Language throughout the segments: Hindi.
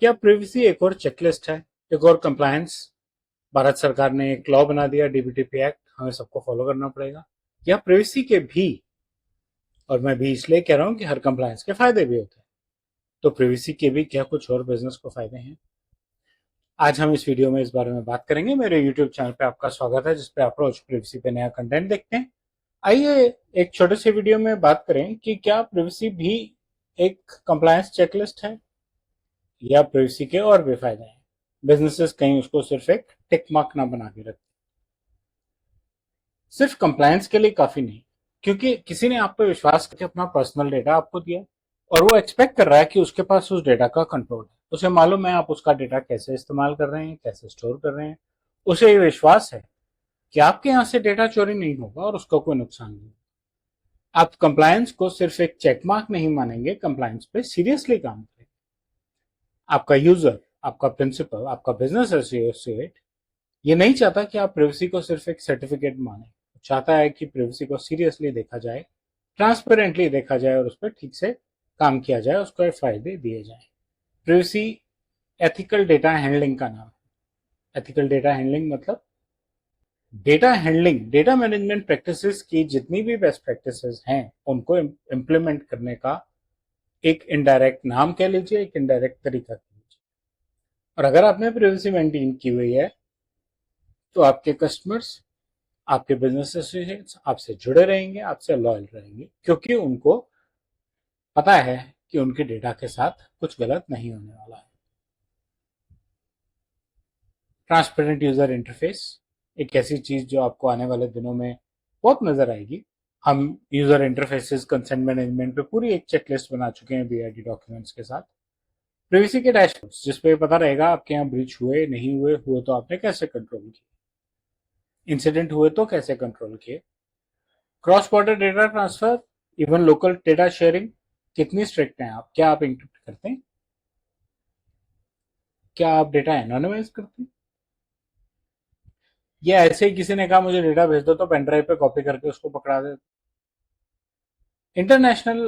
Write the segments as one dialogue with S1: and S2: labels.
S1: क्या प्रिवेसी एक और चेकलिस्ट है, एक और कंप्लायंस? भारत सरकार ने एक लॉ बना दिया, डीबीटीपी एक्ट, हमें सबको फॉलो करना पड़ेगा। या प्रिवेसी के भी, और मैं भी इसलिए कह रहा हूं कि हर कंप्लायंस के फायदे भी होते हैं, तो प्रिवेसी के भी क्या कुछ और बिजनेस को फायदे हैं? आज हम इस वीडियो में इस बारे में बात करेंगे। मेरे यूट्यूब चैनल पे आपका स्वागत है, जिसपे आप रोज प्रिवेसी पे नया कंटेंट देखते हैं। आइए एक छोटे से वीडियो में बात करें कि क्या प्रिवेसी भी एक कंप्लायंस चेकलिस्ट है, या प्रिवेसी के और भी फायदे हैं। बिजनेसेस कहीं उसको सिर्फ एक टिक मार्क ना बना के रखते। सिर्फ कंप्लायंस के लिए काफी नहीं, क्योंकि किसी ने आप पे विश्वास करके अपना पर्सनल डेटा आपको दिया, और वो एक्सपेक्ट कर रहा है कि उसके पास उस डेटा का कंट्रोल है। उसे मालूम है आप उसका डेटा कैसे इस्तेमाल कर रहे हैं, कैसे स्टोर कर रहे हैं। उसे ये विश्वास है कि आपके यहाँ से डेटा चोरी नहीं होगा और उसका कोई नुकसान नहीं। आप कंप्लायंस को सिर्फ एक चेकमार्क नहीं मानेंगे, कंप्लायंस पे सीरियसली काम करेंगे। आपका यूजर, आपका प्रिंसिपल, आपका बिजनेस एसोसिएट ये नहीं चाहता कि आप प्रिवेसी को सिर्फ एक सर्टिफिकेट माने। वो चाहता है कि प्रिवेसी को सीरियसली देखा जाए, ट्रांसपेरेंटली देखा जाए, और उस पर ठीक से काम किया जाए, उसको फायदे दिए जाए। प्रिवेसी एथिकल डेटा हैंडलिंग का नाम है। एथिकल डेटा हैंडलिंग मतलब data handling, data management practices की जितनी भी बेस्ट प्रैक्टिसेस हैं उनको इम्प्लीमेंट करने का एक इनडायरेक्ट नाम कह लीजिए, एक इनडायरेक्ट तरीका कह लीजिए। और अगर आपने प्रिवेसी मेंटेन की हुई है तो आपके कस्टमर्स, आपके बिजनेस एसोसिएट्स आपसे जुड़े रहेंगे, आपसे लॉयल रहेंगे, क्योंकि उनको पता है कि उनके डेटा के साथ कुछ गलत नहीं होने वाला है। ट्रांसपेरेंट यूजर इंटरफेस एक ऐसी चीज जो आपको आने वाले दिनों में बहुत नजर आएगी। हम यूजर इंटरफेसेस, कंसेंट मैनेजमेंट पे पूरी एक चेकलिस्ट बना चुके हैं बीआईडी डॉक्यूमेंट्स के साथ। प्रिवेसी के डैशबोर्ड्स जिसपे पता रहेगा आपके यहाँ ब्रीच हुए, नहीं हुए, हुए तो आपने कैसे कंट्रोल किए, इंसिडेंट हुए तो कैसे कंट्रोल किए। Cross border data transfer, even local data sharing, कितनी स्ट्रिक्ट हैं आप? क्या आप इंक्रिप्ट करते हैं? क्या आप डेटा एनोनिमाइज करते हैं? या ऐसे ही किसी ने कहा मुझे डेटा भेज दो तो पेन ड्राइव पे कॉपी करके उसको पकड़ा दे? इंटरनेशनल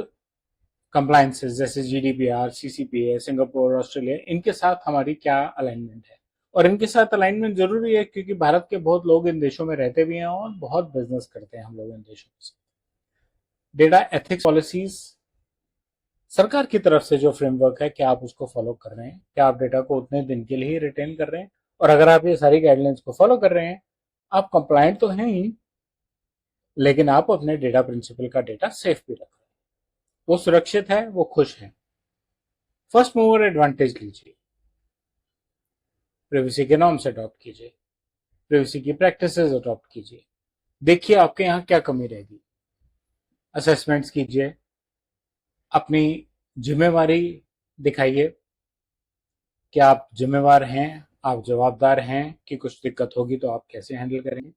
S1: कंप्लायंसेस जैसे जीडीपीआर, सीसीपीए, सिंगापुर, ऑस्ट्रेलिया, इनके साथ हमारी क्या अलाइनमेंट है? और इनके साथ अलाइनमेंट जरूरी है, क्योंकि भारत के बहुत लोग इन देशों में रहते भी हैं और बहुत बिजनेस करते हैं हम लोग इन देशों से। डेटा एथिक्स पॉलिसीज, सरकार की तरफ से जो फ्रेमवर्क है, क्या आप उसको फॉलो कर रहे हैं? क्या आप डेटा को उतने दिन के लिए ही रिटेन कर रहे हैं? और अगर आप ये सारी गाइडलाइंस को फॉलो कर रहे हैं, आप कंप्लायंट तो हैं ही, लेकिन आप अपने डेटा प्रिंसिपल का डेटा सेफ भी रख रहे हैं। वो सुरक्षित है, वो खुश है। फर्स्ट मूवर एडवांटेज लीजिए, प्रिवेसी के नॉर्म्स अडॉप्ट कीजिए, प्रिवेसी की प्रैक्टिसेस अडॉप्ट कीजिए। देखिए आपके यहाँ क्या कमी रहेगी, असेसमेंट्स कीजिए, अपनी जिम्मेवारी दिखाइए कि आप जिम्मेवार हैं, आप जवाबदार हैं, कि कुछ दिक्कत होगी तो आप कैसे हैंडल करेंगे,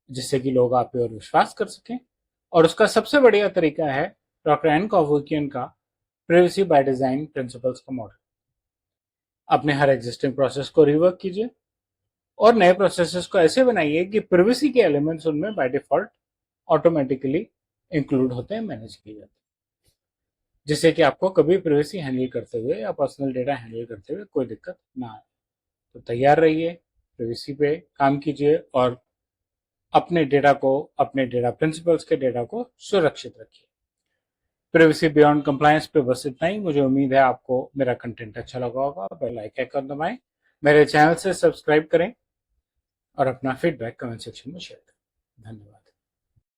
S1: जिससे कि लोग आप पे और विश्वास कर सकें। और उसका सबसे बढ़िया तरीका है डॉक्टर एन कॉवोकियन का प्रिवेसी बाय डिजाइन प्रिंसिपल्स का मॉडल। अपने हर एग्जिस्टिंग प्रोसेस को रिवर्क कीजिए और नए प्रोसेसेस को ऐसे बनाइए कि प्रिवेसी के एलिमेंट्स उनमें बाय डिफॉल्ट ऑटोमेटिकली इंक्लूड होते हैं, मैनेज किए जाते हैं, जिससे कि आपको कभी प्रिवेसी हैंडल करते हुए या पर्सनल डेटा हैंडल करते हुए कोई दिक्कत ना आए। तो तैयार रहिए, प्रिवेसी पे काम कीजिए और अपने डेटा को, अपने डेटा प्रिंसिपल्स के डेटा को सुरक्षित रखिए। प्रिवेसी बियॉन्ड कंप्लायंस पे बस इतना ही। मुझे उम्मीद है आपको मेरा कंटेंट अच्छा लगा होगा। बेल आइकन दबाएं, मेरे चैनल से सब्सक्राइब करें और अपना फीडबैक कमेंट सेक्शन में शेयर करें। धन्यवाद।